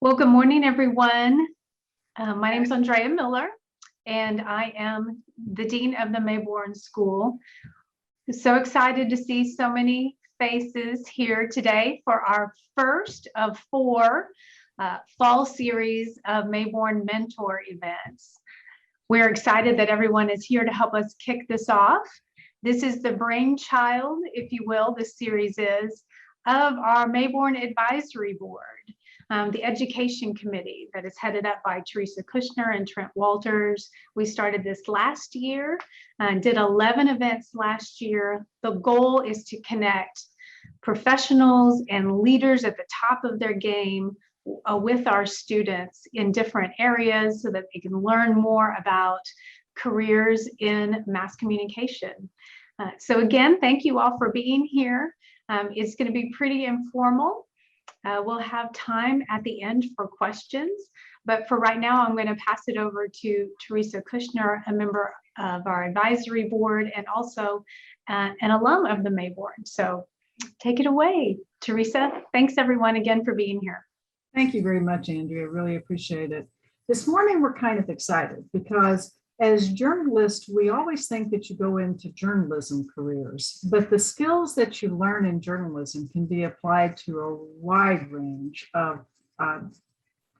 Well, good morning, everyone. My name is Andrea Miller, and I am the Dean of the Mayborn School. So excited to see so many faces here today for our first of four fall series of Mayborn Mentor events. We're excited that everyone is here to help us kick this off. This is the brainchild, if you will, this series is, of our Mayborn Advisory Board. The education committee that is headed up by Teresa Kushner and Trent Walters. We started this last year, did 11 events last year. The goal is to connect professionals and leaders at the top of their game with our students in different areas so that they can learn more about careers in mass communication. So again, thank you all for being here. It's going to be pretty informal. We'll have time at the end for questions, but for right now, I'm going to pass it over to Teresa Kushner, a member of our advisory board and also an alum of the Mayborn. So take it away, Teresa. Thanks everyone again for being here. Thank you very much, Andrea. Really appreciate it. This morning, we're kind of excited because as journalists, we always think that you go into journalism careers, but the skills that you learn in journalism can be applied to a wide range of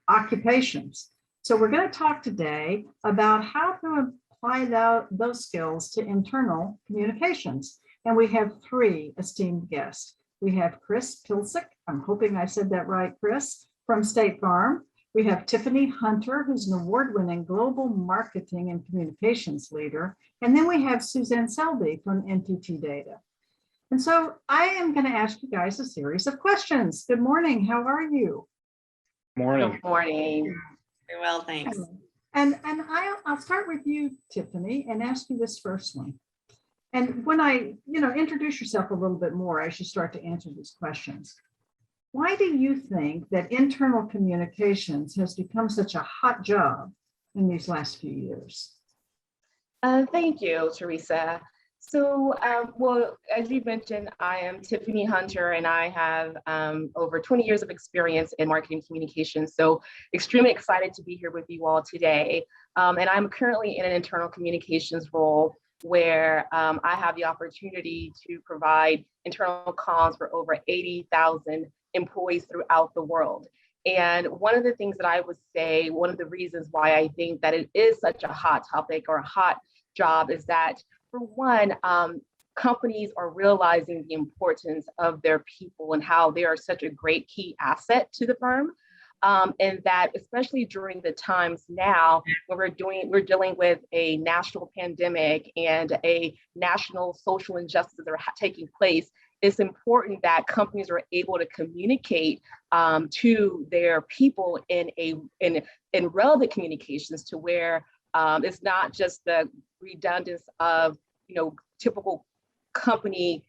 occupations. So we're going to talk today about how to apply those skills to internal communications. And we have three esteemed guests. We have Chris Pilsick. I'm hoping I said that right, Chris, from State Farm. We have Tiffany Hunter, who's an award-winning global marketing and communications leader. And then we have Suzanne Selby from NTT Data. And so I am going to ask you guys a series of questions. Good morning. How are you? Morning. Good morning. Very well, thanks. And I'll start with you, Tiffany, and ask you this first one. And when introduce yourself a little bit more as you start to answer these questions. Why do you think that internal communications has become such a hot job in these last few years? Thank you, Teresa. So, well, as you mentioned, I am Tiffany Hunter, and I have over 20 years of experience in marketing communications. So extremely excited to be here with you all today. And I'm currently in an internal communications role where I have the opportunity to provide internal comms for over 80,000 employees throughout the world. And one of the things that I would say, one of the reasons why I think that it is such a hot topic or a hot job is that, for one, companies are realizing the importance of their people and how they are such a great key asset to the firm. And that especially during the times now when we're dealing with a national pandemic and a national social injustices that are taking place, it's important that companies are able to communicate to their people in relevant communications to where it's not just the redundance of typical company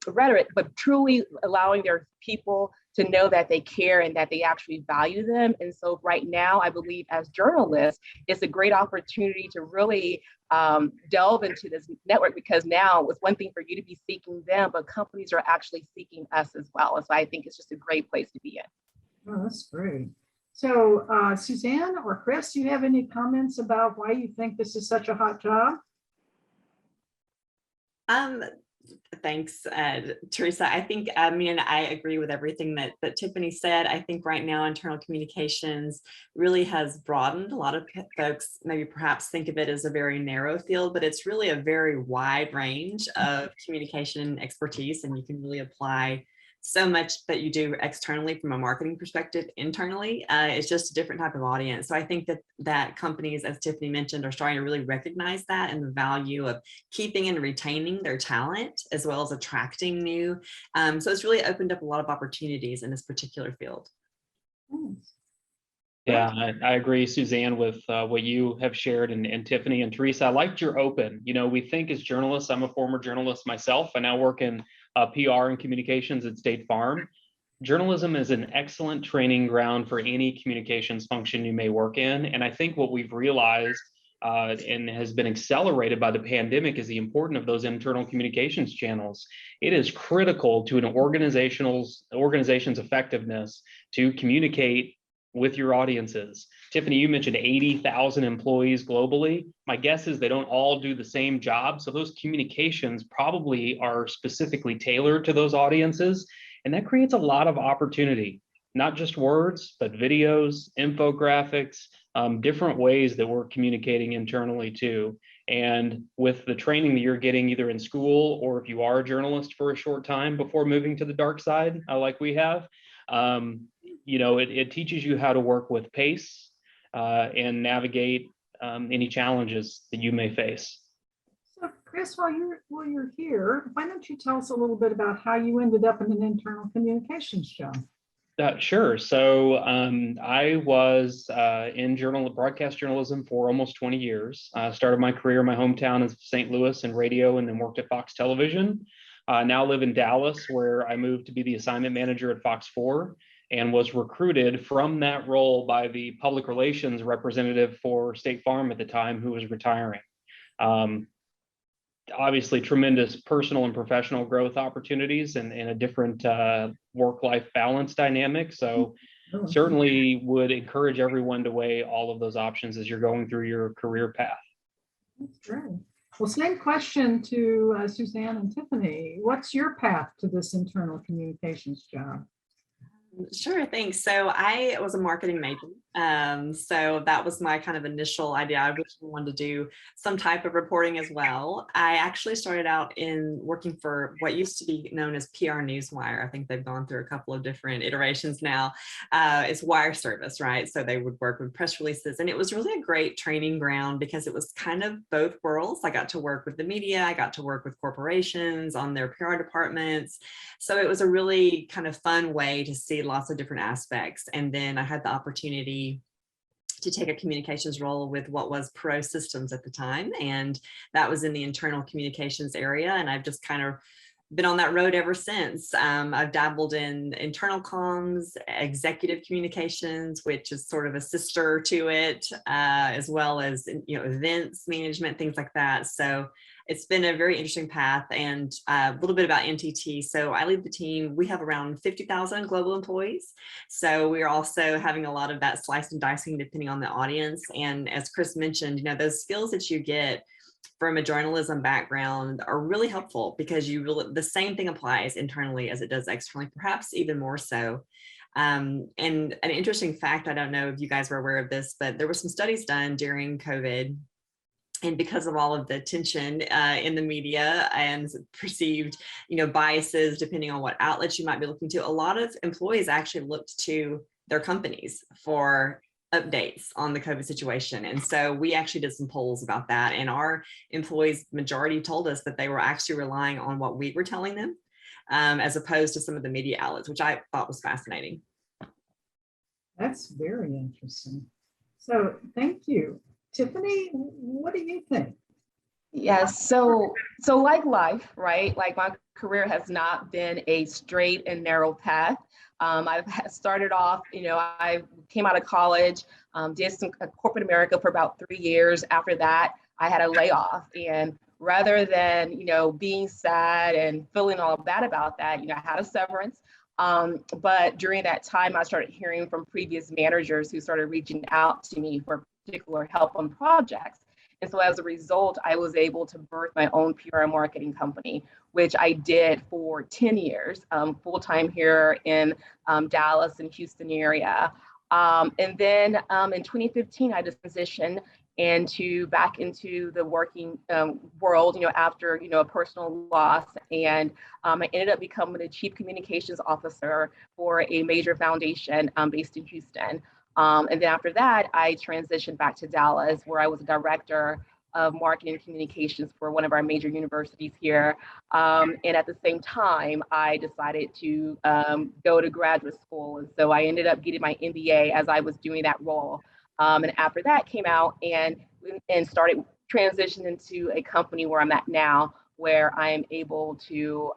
rhetoric, but truly allowing their people to know that they care and that they actually value them. And so right now, I believe as journalists, it's a great opportunity to really delve into this network, because now it's one thing for you to be seeking them, but companies are actually seeking us as well. And so I think it's just a great place to be in. Oh, that's great. So Suzanne or Chris, do you have any comments about why you think this is such a hot job? Thanks, Teresa. I think, and I agree with everything that Tiffany said. I think right now internal communications really has broadened. A lot of folks maybe perhaps think of it as a very narrow field, but it's really a very wide range of communication expertise, and you can really apply so much that you do externally from a marketing perspective internally. It's just a different type of audience. So I think that companies, as Tiffany mentioned, are starting to really recognize that and the value of keeping and retaining their talent as well as attracting new. So it's really opened up a lot of opportunities in this particular field. Yeah, I agree, Suzanne, with what you have shared, and Tiffany and Teresa. I liked your open. We think as journalists, I'm a former journalist myself. I now work in PR and communications at State Farm. Journalism is an excellent training ground for any communications function you may work in. And I think what we've realized and has been accelerated by the pandemic is the importance of those internal communications channels. It is critical to an organization's effectiveness to communicate with your audiences. Tiffany, you mentioned 80,000 employees globally. My guess is they don't all do the same job. So those communications probably are specifically tailored to those audiences. And that creates a lot of opportunity, not just words, but videos, infographics, different ways that we're communicating internally too. And with the training that you're getting either in school or if you are a journalist for a short time before moving to the dark side, like we have, it teaches you how to work with pace and navigate any challenges that you may face. So Chris, while you're here, why don't you tell us a little bit about how you ended up in an internal communications job? Sure. So I was in broadcast journalism for almost 20 years. I started my career in my hometown of St. Louis in radio and then worked at Fox Television. Now live in Dallas, where I moved to be the assignment manager at Fox 4 and was recruited from that role by the public relations representative for State Farm at the time, who was retiring. Obviously, tremendous personal and professional growth opportunities and a different work-life balance dynamic. So certainly would encourage everyone to weigh all of those options as you're going through your career path. That's great. Well, same question to Suzanne and Tiffany. What's your path to this internal communications job? Sure, thanks. So I was a marketing major. So that was my kind of initial idea. I originally wanted to do some type of reporting as well. I actually started out in working for what used to be known as PR Newswire. I think they've gone through a couple of different iterations now. It's wire service, right? So they would work with press releases, and it was really a great training ground because it was kind of both worlds. I got to work with the media, I got to work with corporations on their PR departments. So it was a really kind of fun way to see lots of different aspects. And then I had the opportunity to take a communications role with what was Pro Systems at the time. And that was in the internal communications area. And I've just kind of been on that road ever since. I've dabbled in internal comms, executive communications, which is sort of a sister to it, as well as, events management, things like that. So it's been a very interesting path. And a little bit about NTT. So I lead the team. We have around 50,000 global employees. So we're also having a lot of that slice and dicing depending on the audience. And as Chris mentioned, those skills that you get from a journalism background are really helpful because the same thing applies internally as it does externally, perhaps even more so. And an interesting fact, I don't know if you guys were aware of this, but there were some studies done during COVID. And because of all of the tension in the media and perceived, biases, depending on what outlets you might be looking to, a lot of employees actually looked to their companies for updates on the COVID situation. And so we actually did some polls about that. And our employees, majority told us that they were actually relying on what we were telling them, as opposed to some of the media outlets, which I thought was fascinating. That's very interesting. So thank you. Tiffany, what do you think? Yes, so like life, right? Like my career has not been a straight and narrow path. I've started off, I came out of college, did some corporate America for about 3 years. After that, I had a layoff, and rather than, being sad and feeling all bad about that, I had a severance. But during that time, I started hearing from previous managers who started reaching out to me for particular help on projects. And so as a result, I was able to birth my own PR marketing company, which I did for 10 years, full-time here in Dallas and Houston area. And then in 2015, I transitioned back into the working world, after, a personal loss. And I ended up becoming the chief communications officer for a major foundation based in Houston. And then after that, I transitioned back to Dallas, where I was a director of marketing and communications for one of our major universities here. And at the same time, I decided to go to graduate school. And so I ended up getting my MBA as I was doing that role. And after that came out and started transitioning into a company where I'm at now, where I am able to,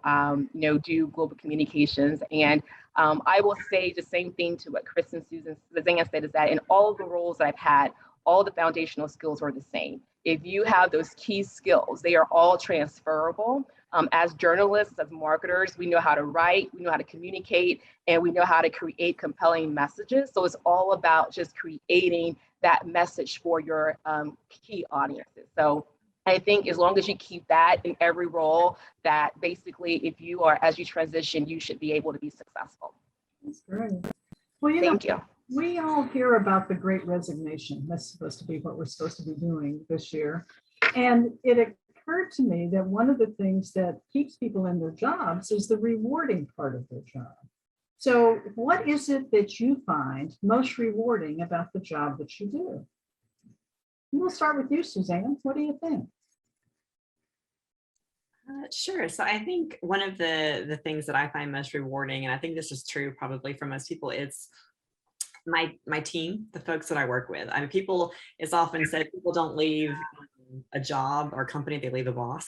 do global communications. And I will say the same thing to what Chris and Suzanne said, is that in all of the roles that I've had, all the foundational skills are the same. If you have those key skills, they are all transferable As journalists, as marketers, we know how to write, we know how to communicate, and we know how to create compelling messages. So it's all about just creating that message for your key audiences. So I think as long as you keep that in every role, that basically if you are, as you transition, you should be able to be successful. That's great. Well, Thank you. We all hear about the Great Resignation. That's supposed to be what we're supposed to be doing this year. And it occurred to me that one of the things that keeps people in their jobs is the rewarding part of their job. So what is it that you find most rewarding about the job that you do? We'll start with you, Suzanne. What do you think? Sure. So I think one of the things that I find most rewarding, and I think this is true probably for most people, it's my team, the folks that I work with. I mean, it's often said people don't leave a job or company, they leave a boss.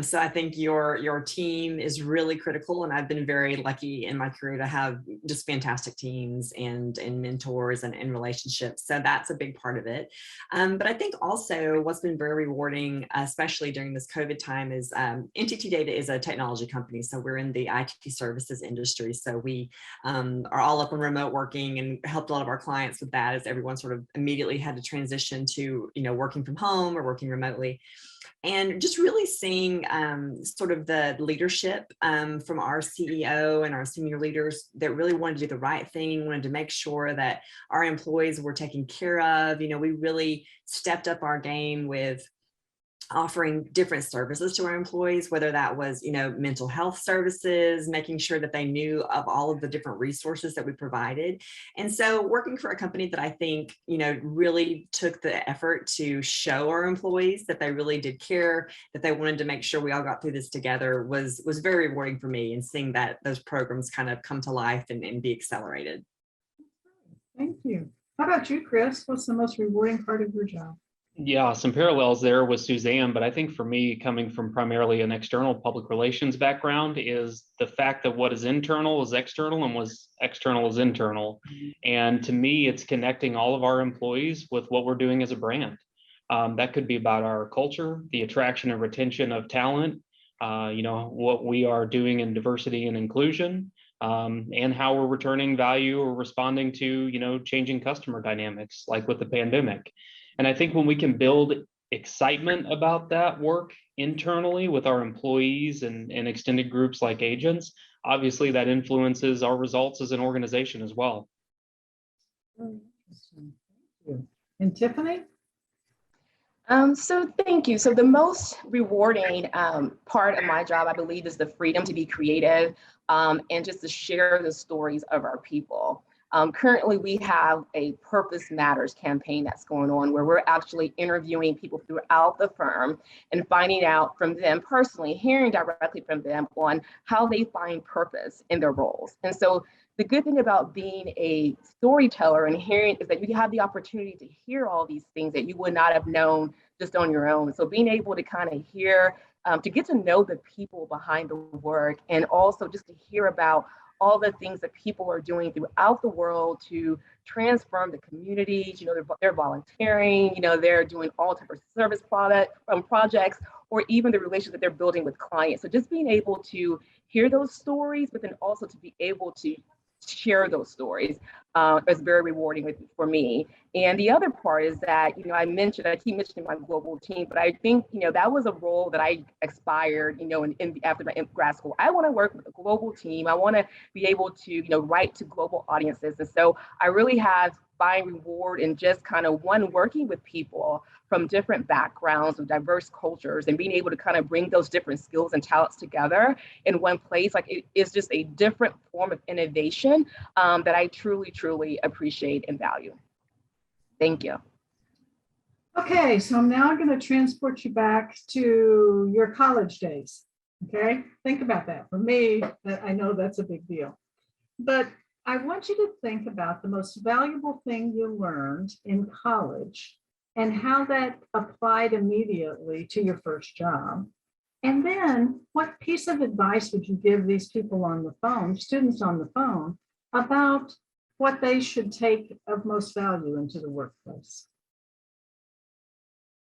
So I think your team is really critical, and I've been very lucky in my career to have just fantastic teams and mentors and relationships. So that's a big part of it. But I think also what's been very rewarding, especially during this COVID time, is NTT Data is a technology company. So we're in the IT services industry. So we are all up on remote working and helped a lot of our clients with that, as everyone sort of immediately had to transition to working from home or working remotely. And just really seeing sort of the leadership from our CEO and our senior leaders that really wanted to do the right thing, wanted to make sure that our employees were taken care of. We really stepped up our game with offering different services to our employees, whether that was, mental health services, making sure that they knew of all of the different resources that we provided. And so working for a company that I think, really took the effort to show our employees that they really did care, that they wanted to make sure we all got through this together was very rewarding for me, and seeing that those programs kind of come to life and be accelerated. Thank you. How about you, Chris? What's the most rewarding part of your job? Yeah, some parallels there with Suzanne, but I think for me, coming from primarily an external public relations background, is the fact that what is internal is external and what's external is internal. And to me, it's connecting all of our employees with what we're doing as a brand. That could be about our culture, the attraction and retention of talent, what we are doing in diversity and inclusion, and how we're returning value or responding to, changing customer dynamics, like with the pandemic. And I think when we can build excitement about that work internally with our employees and extended groups like agents, obviously that influences our results as an organization as well. Thank you. And Tiffany? So thank you. So the most rewarding part of my job, I believe, is the freedom to be creative and just to share the stories of our people. Currently, we have a Purpose Matters campaign that's going on, where we're actually interviewing people throughout the firm and finding out from them personally, hearing directly from them on how they find purpose in their roles. And so the good thing about being a storyteller and hearing is that you have the opportunity to hear all these things that you would not have known just on your own. So being able to kind of hear, to get to know the people behind the work, and also just to hear about all the things that people are doing throughout the world to transform the communities. They're volunteering, they're doing all types of service projects, or even the relations that they're building with clients. So just being able to hear those stories, but then also to be able to share those stories is very rewarding for me. And the other part is that, I keep mentioning my global team, but I think, that was a role that I aspired, after my grad school. I want to work with a global team. I want to be able to, write to global audiences. And so I really have find reward in just kind of working with people from different backgrounds and diverse cultures, and being able to kind of bring those different skills and talents together in one place. Like, it is just a different form of innovation that I truly, truly appreciate and value. Thank you. Okay, so I'm now going to transport you back to your college days. Okay, think about that. For me, I know that's a big deal. But I want you to think about the most valuable thing you learned in college and how that applied immediately to your first job. And then what piece of advice would you give these people on the phone, students on the phone, about what they should take of most value into the workplace?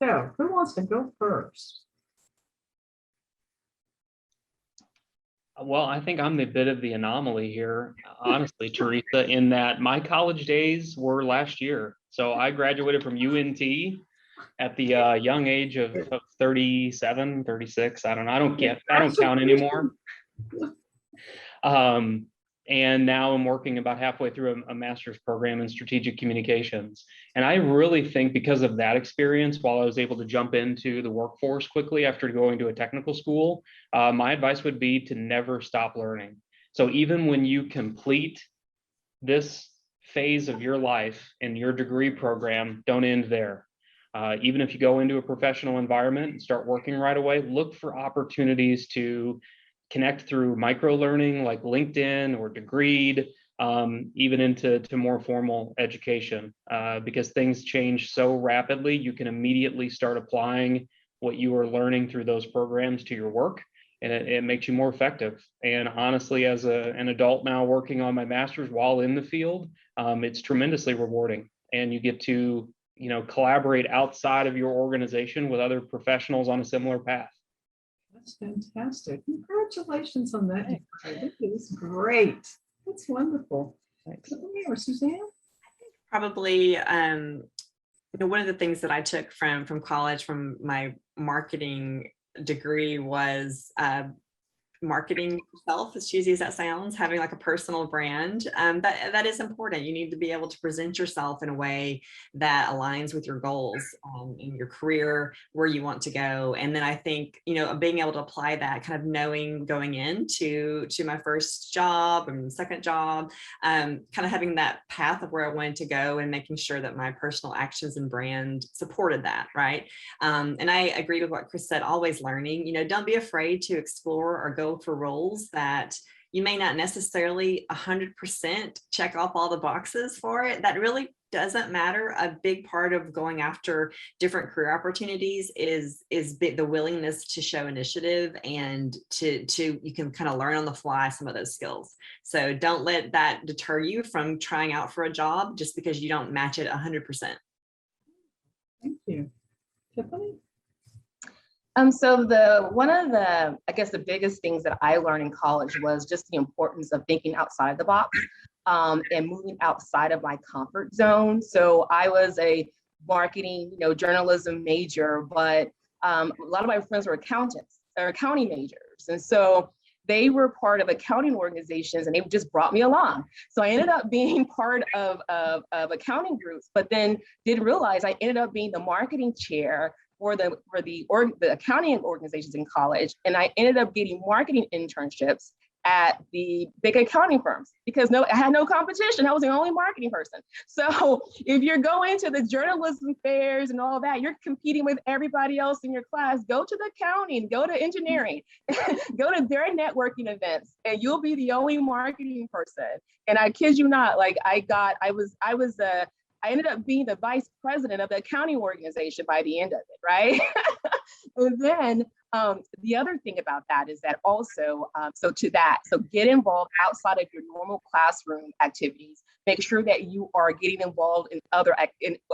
So who wants to go first? Well, I think I'm a bit of the anomaly here, honestly, Teresa, in that my college days were last year. So I graduated from UNT at the young age of 37, 36. I don't know. I don't count anymore. Um, and now I'm working about halfway through a master's program in strategic communications. And I really think because of that experience, while I was able to jump into the workforce quickly after going to a technical school, my advice would be to never stop learning. So even when you complete this phase of your life in your degree program, don't end there. Even if you go into a professional environment and start working right away, look for opportunities to connect through micro learning like LinkedIn or Degreed, even into more formal education, because things change so rapidly. You can immediately start applying what you are learning through those programs to your work, and it makes you more effective. And honestly, as an adult now working on my master's while in the field, it's tremendously rewarding. And you get to collaborate outside of your organization with other professionals on a similar path. That's fantastic. Congratulations on that. It is great. That's wonderful. Thanks. Tiffany or Suzanne? Probably, one of the things that I took from college, from my marketing degree, was marketing yourself, as cheesy as that sounds, having like a personal brand. That is important. You need to be able to present yourself in a way that aligns with your goals in your career, where you want to go. And then I think, being able to apply that, kind of knowing going into my first job and second job, kind of having that path of where I wanted to go, and making sure that my personal actions and brand supported that, right? And I agree with what Chris said, always learning. Don't be afraid to explore or go for roles that you may not necessarily 100% check off all the boxes for it. That really doesn't matter. A big part of going after different career opportunities is the willingness to show initiative, and to you can kind of learn on the fly some of those skills. So don't let that deter you from trying out for a job just because you don't match it 100%. Thank you. Tiffany? So one of the, I guess, the biggest things that I learned in college was just the importance of thinking outside the box, and moving outside of my comfort zone. So I was a marketing, journalism major, but a lot of my friends were accountants or accounting majors. And so they were part of accounting organizations, and they just brought me along. So I ended up being part of accounting groups, but then didn't realize I ended up being the marketing chair for the accounting organizations in college. And I ended up getting marketing internships at the big accounting firms because I had no competition. I was the only marketing person. So if you're going to the journalism fairs and all that, you're competing with everybody else in your class. Go to the accounting, go to engineering, go to their networking events, and you'll be the only marketing person. And I kid you not, like I ended up being the vice president of the accounting organization by the end of it, right? And then the other thing about that is that also, so get involved outside of your normal classroom activities. Make sure that you are getting involved in other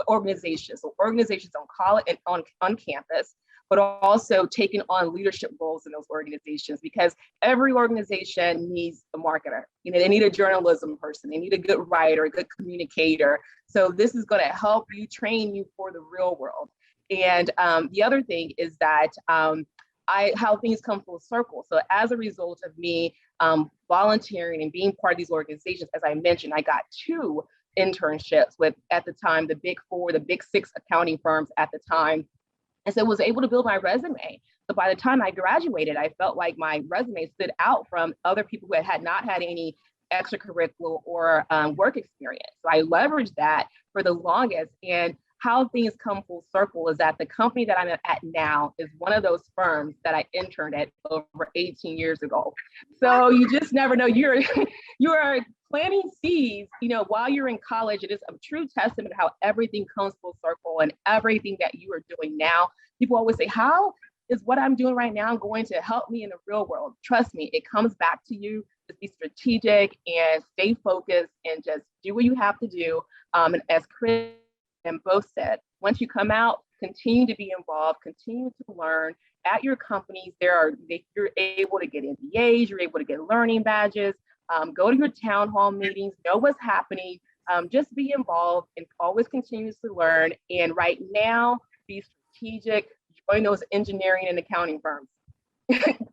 organizations, so organizations on college and on campus, but also taking on leadership roles in those organizations, because every organization needs a marketer. They need a journalism person, they need a good writer, a good communicator. So this is going to help you, train you for the real world. And the other thing is that how things come full circle. So as a result of me volunteering and being part of these organizations, as I mentioned, I got 2 internships with, at the time, the Big 4, the Big 6 accounting firms at the time. And so I was able to build my resume. So by the time I graduated, I felt like my resume stood out from other people who had not had any extracurricular or work experience. So I leveraged that for the longest. And how things come full circle is that the company that I'm at now is one of those firms that I interned at over 18 years ago. So you just never know. You are planting seeds, while you're in college. It is a true testament to how everything comes full circle, and everything that you are doing now. People always say, how is what I'm doing right now going to help me in the real world? Trust me, it comes back to you. Just be strategic and stay focused and just do what you have to do. And as Chris and both said, once you come out, continue to be involved, continue to learn. At your companies, you're able to get MBAs, you're able to get learning badges, go to your town hall meetings, know what's happening, just be involved and always continuously learn. And right now, be strategic, join those engineering and accounting firms,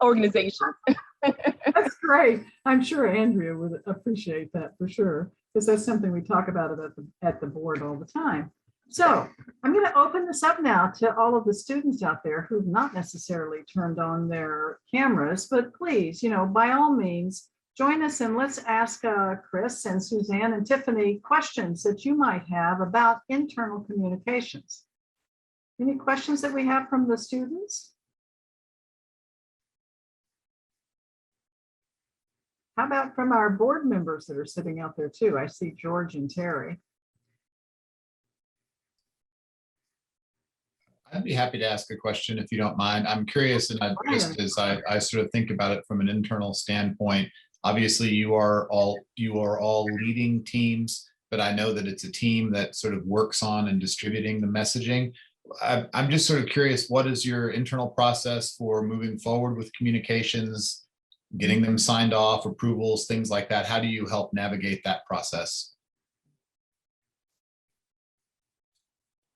organizations. That's great. I'm sure Andrea would appreciate that for sure, because that's something we talk about it at the board all the time. So I'm going to open this up now to all of the students out there who've not necessarily turned on their cameras, but please, by all means, join us and let's ask Chris and Suzanne and Tiffany questions that you might have about internal communications. Any questions that we have from the students? How about from our board members that are sitting out there too? I see George and Terry. I'd be happy to ask a question if you don't mind. I'm curious, and just as I sort of think about it from an internal standpoint, obviously you are all leading teams, but I know that it's a team that sort of works on and distributing the messaging. I'm just sort of curious, what is your internal process for moving forward with communications, getting them signed off, approvals, things like that? How do you help navigate that process?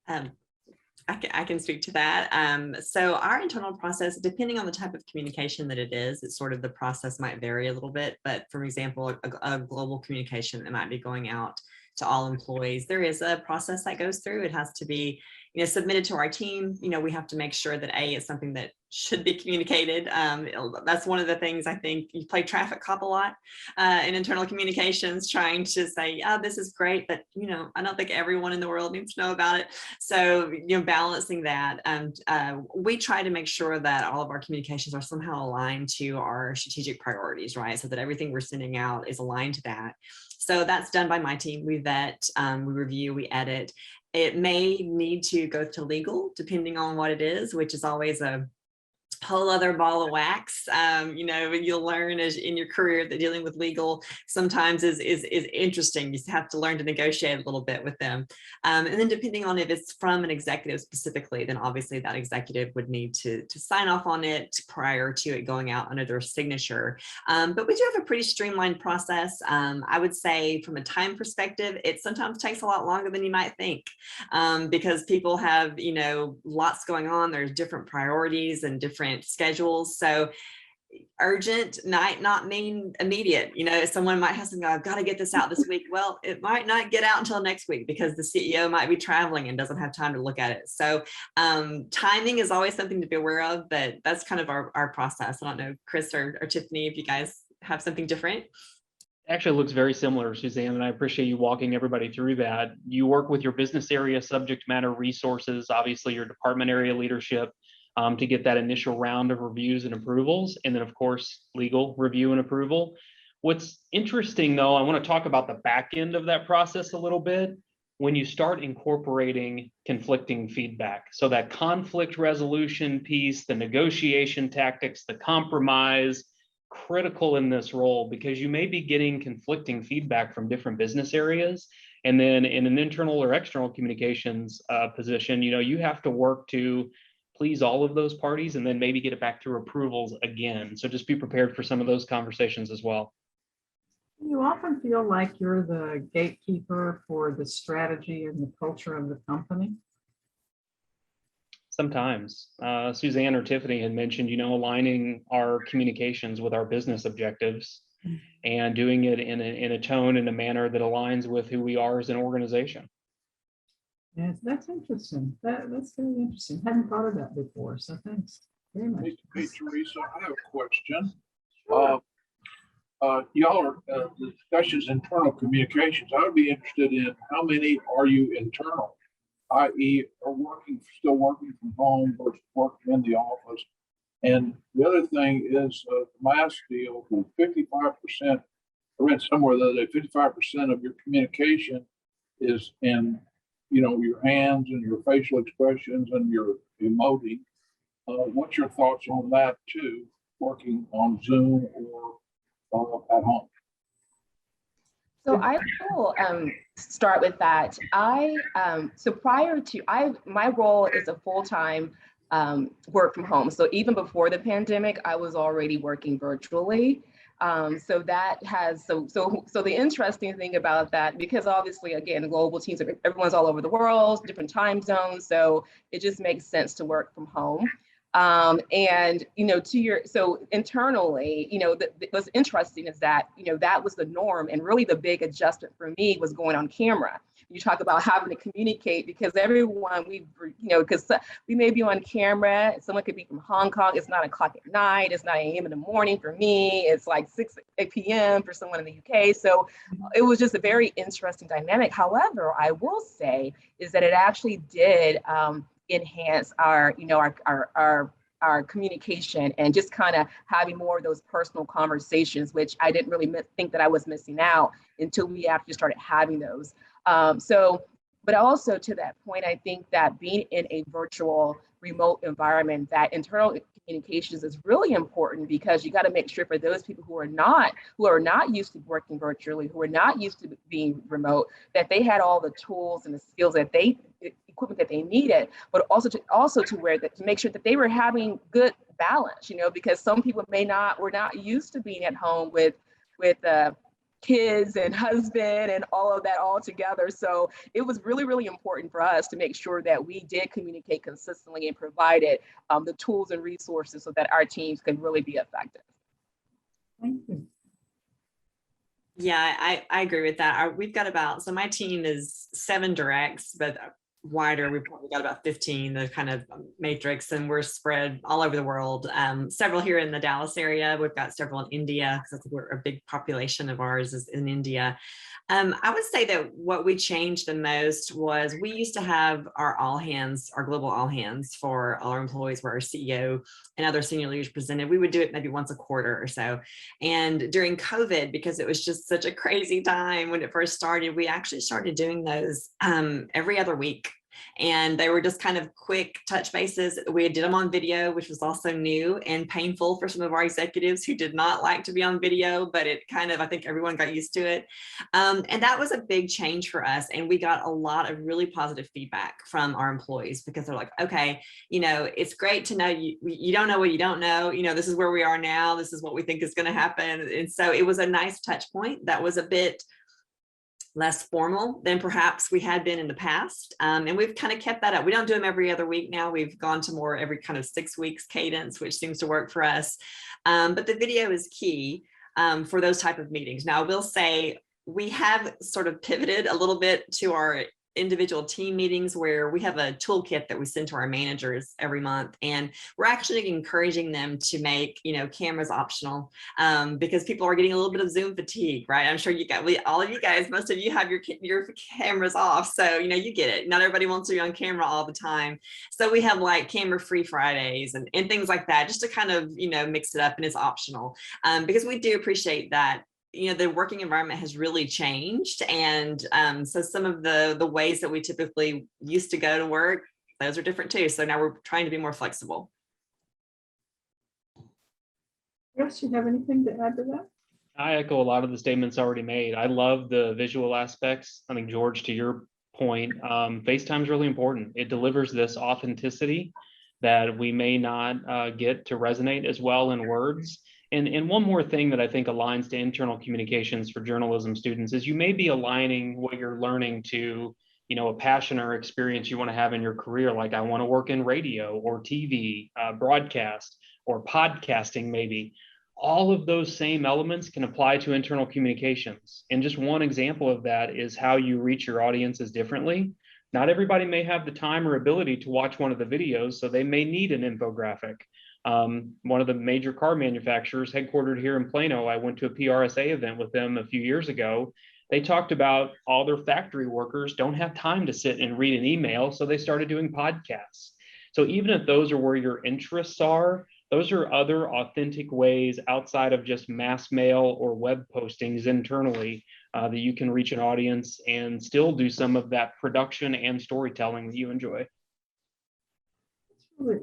I can speak to that. So our internal process, depending on the type of communication that it is, it's sort of the process might vary a little bit. But for example, a global communication that might be going out to all employees, there is a process that goes through. It has to be, submitted to our team. We have to make sure that it's something that should be communicated. That's one of the things I think you play traffic cop a lot in internal communications, trying to say, oh, this is great, but I don't think everyone in the world needs to know about it. So balancing that, we try to make sure that all of our communications are somehow aligned to our strategic priorities, right? So that everything we're sending out is aligned to that. So that's done by my team. We vet, we review, we edit. It may need to go to legal, depending on what it is, which is always a whole other ball of wax. You'll learn as in your career that dealing with legal sometimes is interesting. You have to learn to negotiate a little bit with them. And then depending on if it's from an executive specifically, then obviously that executive would need to sign off on it prior to it going out under their signature. But we do have a pretty streamlined process. I would say from a time perspective, it sometimes takes a lot longer than you might think, because people have, lots going on. There's different priorities and different schedules. So urgent might not mean immediate. Someone might have something, I've got to get this out this week. Well, it might not get out until next week because the CEO might be traveling and doesn't have time to look at it. So timing is always something to be aware of, but that's kind of our process. I don't know, Chris or Tiffany, if you guys have something different. Actually looks very similar, Suzanne, and I appreciate you walking everybody through that. You work with your business area subject matter resources, obviously your department area leadership, to get that initial round of reviews and approvals, and then of course, legal review and approval. What's interesting though, I want to talk about the back end of that process a little bit. When you start incorporating conflicting feedback, so that conflict resolution piece, the negotiation tactics, the compromise, critical in this role, because you may be getting conflicting feedback from different business areas. And then in an internal or external communications position, you have to work to please all of those parties and then maybe get it back through approvals again. So just be prepared for some of those conversations as well. You often feel like you're the gatekeeper for the strategy and the culture of the company. Sometimes Suzanne or Tiffany had mentioned, aligning our communications with our business objectives and doing it in a tone and a manner that aligns with who we are as an organization. Yes, that's interesting. That's very interesting. Hadn't thought of that before. So thanks very much. Hey, Teresa, I have a question. Sure. Y'all are the discussions internal communications. I would be interested in how many are you internal, i.e., are still working from home versus working in the office. And the other thing is the last deal, 55%. I read somewhere that 55% of your communication is in, your hands and your facial expressions and your emoting. What's your thoughts on that too, working on Zoom or at home? So I will start with that. So prior to my role is a full-time work from home. So even before the pandemic, I was already working virtually. So that has so the interesting thing about that, because obviously again, global teams, everyone's all over the world, different time zones. So it just makes sense to work from home. And, so internally, what's interesting is that, that was the norm, and really the big adjustment for me was going on camera. You talk about having to communicate, because everyone, because we may be on camera, someone could be from Hong Kong, it's 9 o'clock at night, it's 9 a.m. in the morning for me, it's like 6 p.m. for someone in the UK. So it was just a very interesting dynamic. However, I will say is that it actually did enhance our communication, and just kind of having more of those personal conversations, which I didn't really think that I was missing out until we actually started having those. But also to that point, I think that being in a virtual remote environment, that internal communications is really important, because you got to make sure for those people who are not used to working virtually, who are not used to being remote, that they had all the tools and the skills equipment that they needed, but also to make sure that they were having good balance, because some people were not used to being at home with kids and husband and all of that all together. So it was really, really important for us to make sure that we did communicate consistently and provided the tools and resources so that our teams could really be effective. Thank you. Yeah, I agree with that. We've got so my team is 7 directs, but wider, we've probably got about 15, the kind of matrix, and we're spread all over the world. Several here in the Dallas area. We've got several in India, because a big population of ours is in India. I would say that what we changed the most was we used to have our global all hands for all our employees, where our CEO and other senior leaders presented. We would do it maybe once a quarter or so. And during COVID, because it was just such a crazy time when it first started, we actually started doing those every other week. And they were just kind of quick touch bases. We did them on video, which was also new and painful for some of our executives who did not like to be on video, but I think everyone got used to it. And that was a big change for us. And we got a lot of really positive feedback from our employees, because they're like, okay, it's great to know you don't know what you don't know. This is where we are now. This is what we think is going to happen. And so it was a nice touch point that was a bit less formal than perhaps we had been in the past. And we've kind of kept that up. We don't do them every other week now. We've gone to more every kind of 6 weeks cadence, which seems to work for us. But the video is key for those type of meetings. Now, I will say we have sort of pivoted a little bit to our individual team meetings, where we have a toolkit that we send to our managers every month, and we're actually encouraging them to make cameras optional, because people are getting a little bit of Zoom fatigue, right? I'm sure all of you guys, most of you have your cameras off, so you get it. Not everybody wants to be on camera all the time, so we have like camera free Fridays and things like that, just to kind of mix it up, and it's optional, because we do appreciate that the working environment has really changed. And so some of the ways that we typically used to go to work, those are different too. So now we're trying to be more flexible. Chris, you have anything to add to that? I echo a lot of the statements already made. I love the visual aspects. I think, George, to your point, FaceTime is really important. It delivers this authenticity that we may not get to resonate as well in words. And one more thing that I think aligns to internal communications for journalism students is you may be aligning what you're learning to, a passion or experience you want to have in your career. Like, I want to work in radio or TV, broadcast, or podcasting maybe. All of those same elements can apply to internal communications. And just one example of that is how you reach your audiences differently. Not everybody may have the time or ability to watch one of the videos, so they may need an infographic. One of the major car manufacturers headquartered here in Plano, I went to a PRSA event with them a few years ago. They talked about all their factory workers don't have time to sit and read an email, so they started doing podcasts. So even if those are where your interests are, those are other authentic ways outside of just mass mail or web postings internally that you can reach an audience and still do some of that production and storytelling that you enjoy.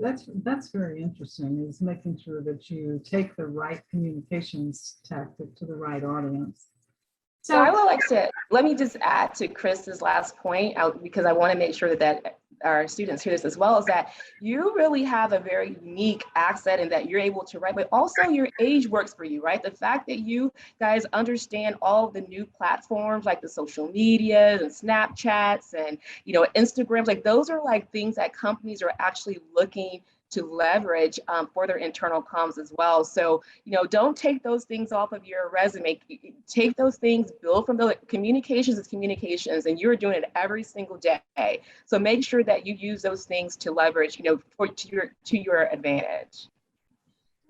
That's very interesting, is making sure that you take the right communications tactic to the right audience. So I would like to, let me just add to Chris's last point because I want to make sure that our students hear this as well, is that you really have a very unique accent and that you're able to write, but also your age works for you, right? The fact that you guys understand all of the new platforms like the social media and Snapchats and, Instagrams, like those are like things that companies are actually looking to leverage for their internal comms as well. So, don't take those things off of your resume. Take those things, build from the communications is communications, and you're doing it every single day. So make sure that you use those things to leverage, to your advantage.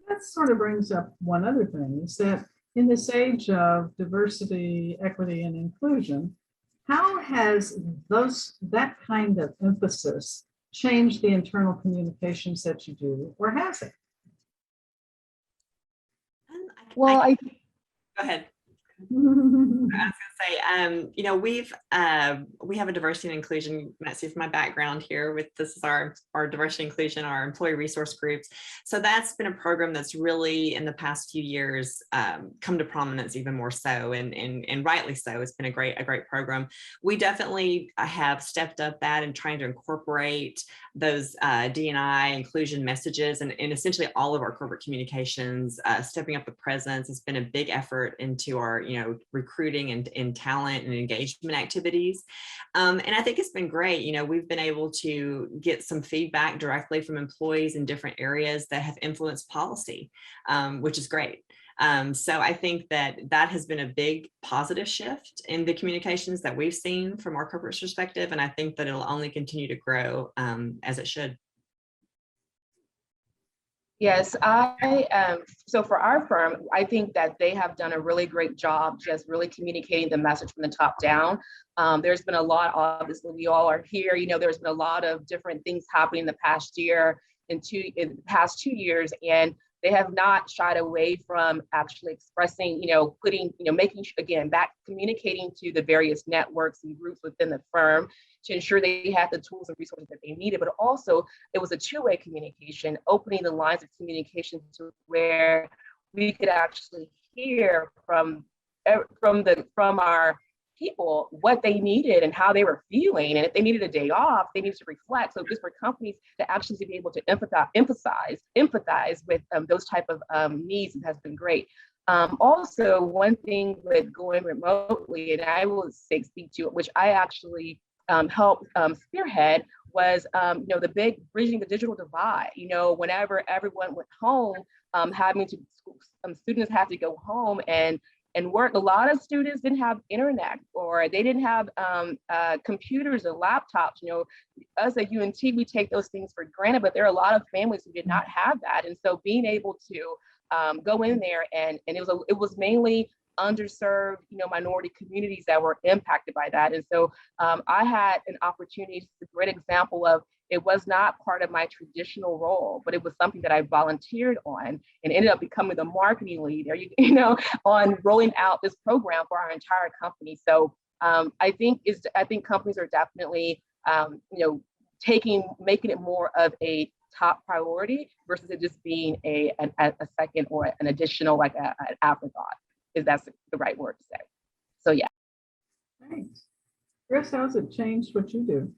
That sort of brings up one other thing, is that in this age of diversity, equity, and inclusion, how has that kind of emphasis change the internal communications that you do, or has it? Well, Go ahead. I was gonna say, we have a diversity and inclusion. You might see from my background here this is our diversity and inclusion, our employee resource groups. So that's been a program that's really in the past few years come to prominence even more so, and rightly so. It's been a great program. We definitely have stepped up that and trying to incorporate those D&I inclusion messages and essentially all of our corporate communications, stepping up the presence. It's been a big effort into our recruiting and talent and engagement activities. And I think it's been great. We've been able to get some feedback directly from employees in different areas that have influenced policy, which is great. So I think that has been a big positive shift in the communications that we've seen from our corporate perspective. And I think that it'll only continue to grow as it should. Yes, so for our firm, I think that they have done a really great job just really communicating the message from the top down. There's been a lot, obviously, we all are here, there's been a lot of different things happening in the past year, in the past 2 years, and they have not shied away from actually expressing, making, again, back communicating to the various networks and groups within the firm to ensure they had the tools and resources that they needed, but also it was a two-way communication, opening the lines of communication to where we could actually hear from our people what they needed and how they were feeling, and if they needed a day off, they needed to reflect. So just for companies to actually be able to empathize with those type of needs has been great. Also, one thing with going remotely, and I will speak to it, which I actually helped spearhead, was the big bridging the digital divide. Whenever everyone went home, students had to go home and work. A lot of students didn't have internet, or they didn't have computers or laptops. Us at UNT, we take those things for granted, but there are a lot of families who did not have that. And so being able to go in there and it was mainly underserved, minority communities that were impacted by that. And so I had an opportunity. It's a great example of, it was not part of my traditional role, but it was something that I volunteered on and ended up becoming the marketing leader, on rolling out this program for our entire company. So I think companies are definitely, making it more of a top priority versus it just being a second or an additional, like an afterthought, if that's the right word to say. So yeah. Thanks. Chris, how's it changed what you do?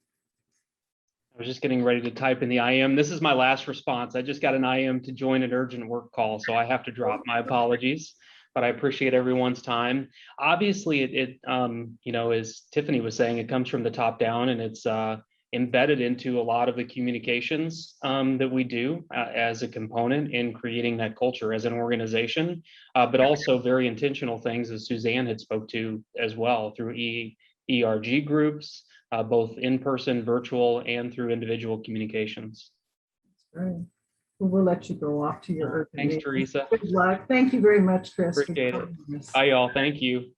I was just getting ready to type in the IM. This is my last response. I just got an IM to join an urgent work call, so I have to drop. My apologies, but I appreciate everyone's time. Obviously, it as Tiffany was saying, it comes from the top down, and it's embedded into a lot of the communications that we do as a component in creating that culture as an organization, but also very intentional things, as Suzanne had spoke to as well, through ERG groups, both in-person, virtual, and through individual communications. That's great. Well, we'll let you go off to your thanks, Teresa. Good luck. Thank you very much, Chris. Appreciate it. Bye, y'all. Thank you.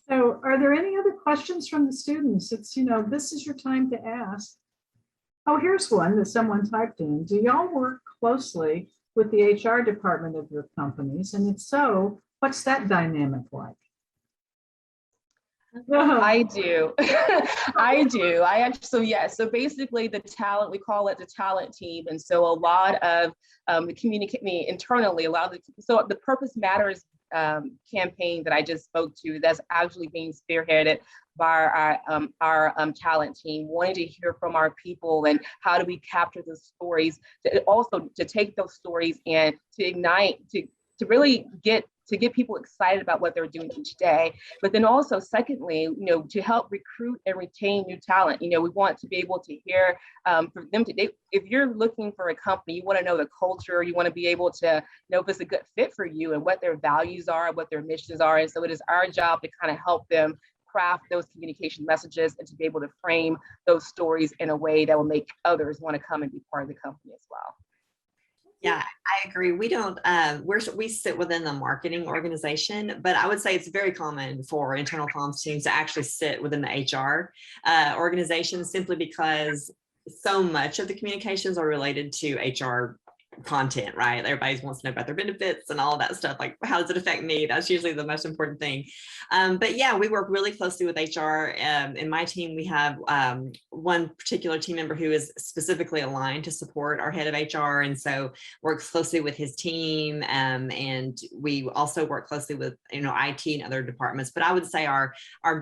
So are there any other questions from the students? It's, this is your time to ask. Oh, here's one that someone typed in. Do y'all work closely with the HR department of your companies? And if so, what's that dynamic like? I do. I do. So basically we call it the talent team. And so a lot of internally, so the purpose matters campaign that I just spoke to, that's actually being spearheaded by our talent team, wanting to hear from our people and how do we capture those stories, also to take those stories and to ignite, to really get people excited about what they're doing each day. But then also, secondly, to help recruit and retain new talent. We want to be able to hear from them today. If you're looking for a company, you want to know the culture, you want to be able to know if it's a good fit for you and what their values are, what their missions are. And so it is our job to kind of help them craft those communication messages and to be able to frame those stories in a way that will make others want to come and be part of the company as well. Yeah, I agree. We don't, we sit within the marketing organization, but I would say it's very common for internal comms teams to actually sit within the HR organization, simply because so much of the communications are related to HR content, right? Everybody wants to know about their benefits and all of that stuff. Like, how does it affect me? That's usually the most important thing. But yeah, we work really closely with HR. In my team, we have one particular team member who is specifically aligned to support our head of HR, and so works closely with his team. And we also work closely with IT and other departments. But I would say our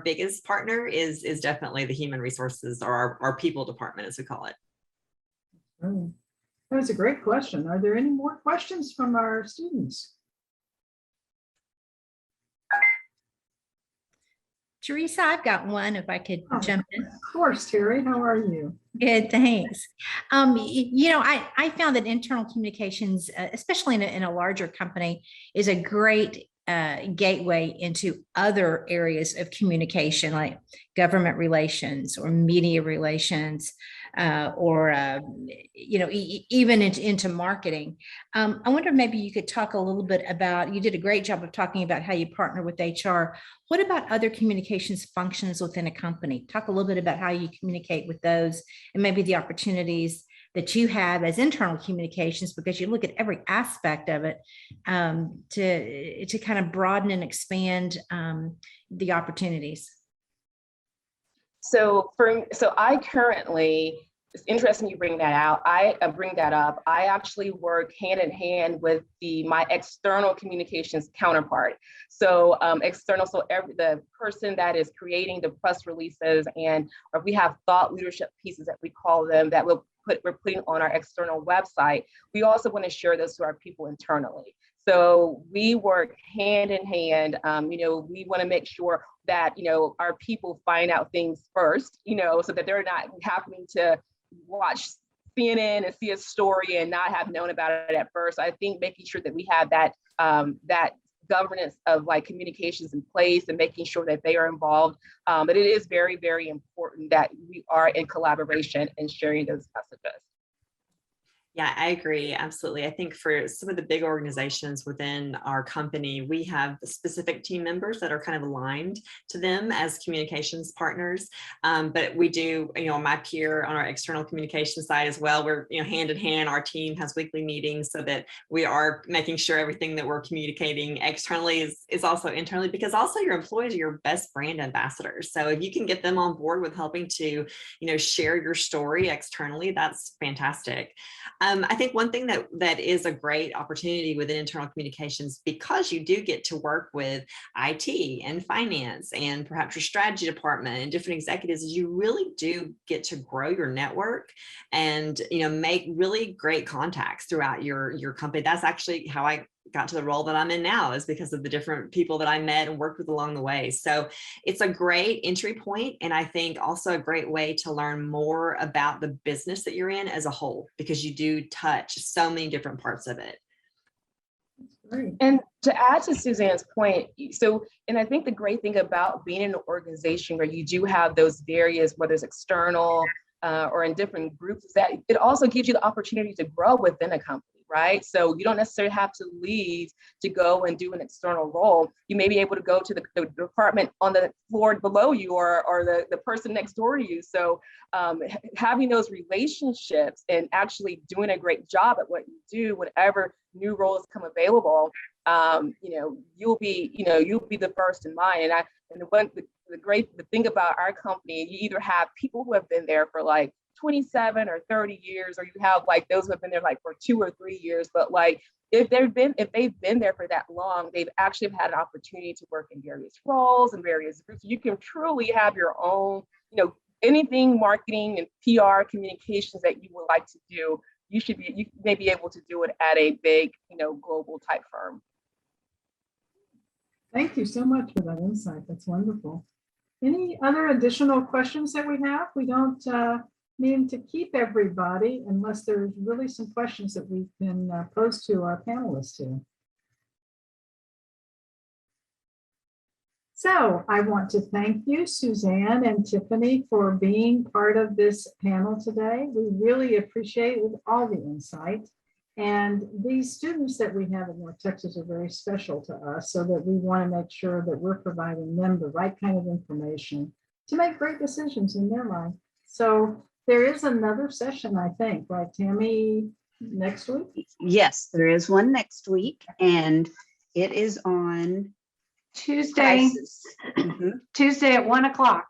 biggest partner is definitely the human resources, or our people department, as we call it. That was a great question. Are there any more questions from our students? Teresa, I've got one, if I could jump in. Of course, Terry, how are you? Good, thanks. I found that internal communications, especially in a larger company, is a great gateway into other areas of communication, like government relations or media relations, even into marketing. I wonder, maybe you could talk a little bit about, you did a great job of talking about how you partner with HR. What about other communications functions within a company? Talk a little bit about how you communicate with those, and maybe the opportunities that you have as internal communications, because you look at every aspect of it, to kind of broaden and expand the opportunities. So I currently, it's interesting you bring that out. Bring that up. I actually work hand in hand with my external communications counterpart. So external, so the person that is creating the press releases, or we have thought leadership pieces that we call them, that we're putting on our external website. We also want to share those to our people internally. So we work hand in hand. We want to make sure that our people find out things first, so that they're not having to watch CNN and see a story and not have known about it at first. I think making sure that we have that governance of communications in place and making sure that they are involved. But it is very, very important that we are in collaboration and sharing those messages. Yeah, I agree. Absolutely. I think for some of the big organizations within our company, we have specific team members that are kind of aligned to them as communications partners. But we do, my peer on our external communication side as well, we're, hand in hand, our team has weekly meetings so that we are making sure everything that we're communicating externally is also internally, because also your employees are your best brand ambassadors. So if you can get them on board with helping to, share your story externally, that's fantastic. I think one thing that is a great opportunity within internal communications, because you do get to work with IT and finance and perhaps your strategy department and different executives, is you really do get to grow your network and make really great contacts throughout your company. That's actually how I got to the role that I'm in now, is because of the different people that I met and worked with along the way. So it's a great entry point, and I think also a great way to learn more about the business that you're in as a whole, because you do touch so many different parts of it. Great. And to add to Suzanne's point, and I think the great thing about being in an organization where you do have those various, whether it's external or in different groups, is that it also gives you the opportunity to grow within a company. Right? So you don't necessarily have to leave to go and do an external role. You may be able to go to the department on the floor below you, or the person next door to you. So having those relationships and actually doing a great job at what you do, whenever new roles come available, you'll be the first in mind. The thing about our company, you either have people who have been there for 27 or 30 years, or you have like those who have been there like for 2 or 3 years, but like if they've been there for that long, they've actually had an opportunity to work in various roles and various groups. You can truly have your own, anything marketing and PR communications that you would like to do, you may be able to do it at a big, global type firm. Thank you so much for that insight. That's wonderful. Any other additional questions that we have? We don't mean to keep everybody unless there's really some questions that we can pose to our panelists here. So I want to thank you, Suzanne and Tiffany, for being part of this panel today. We really appreciate all the insight. And these students that we have in North Texas are very special to us, so that we want to make sure that we're providing them the right kind of information to make great decisions in their life. So there is another session, I think, right, Tammy, next week? Yes, there is one next week, and it is on Tuesday, crisis. Mhm. Tuesday at 1 o'clock.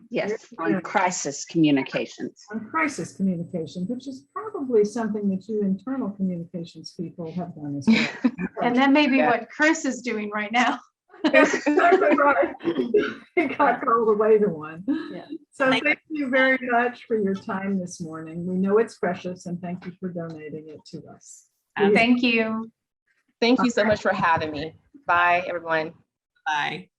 Yes, on crisis communications. On crisis communication, which is probably something that you internal communications people have done as well. And that may be what Chris is doing right now. That's exactly right. He got called away to one. Yeah. So thank you very much for your time this morning. We know it's precious, and thank you for donating it to us. Thank you. Thank you so much for having me. Bye, everyone. Bye.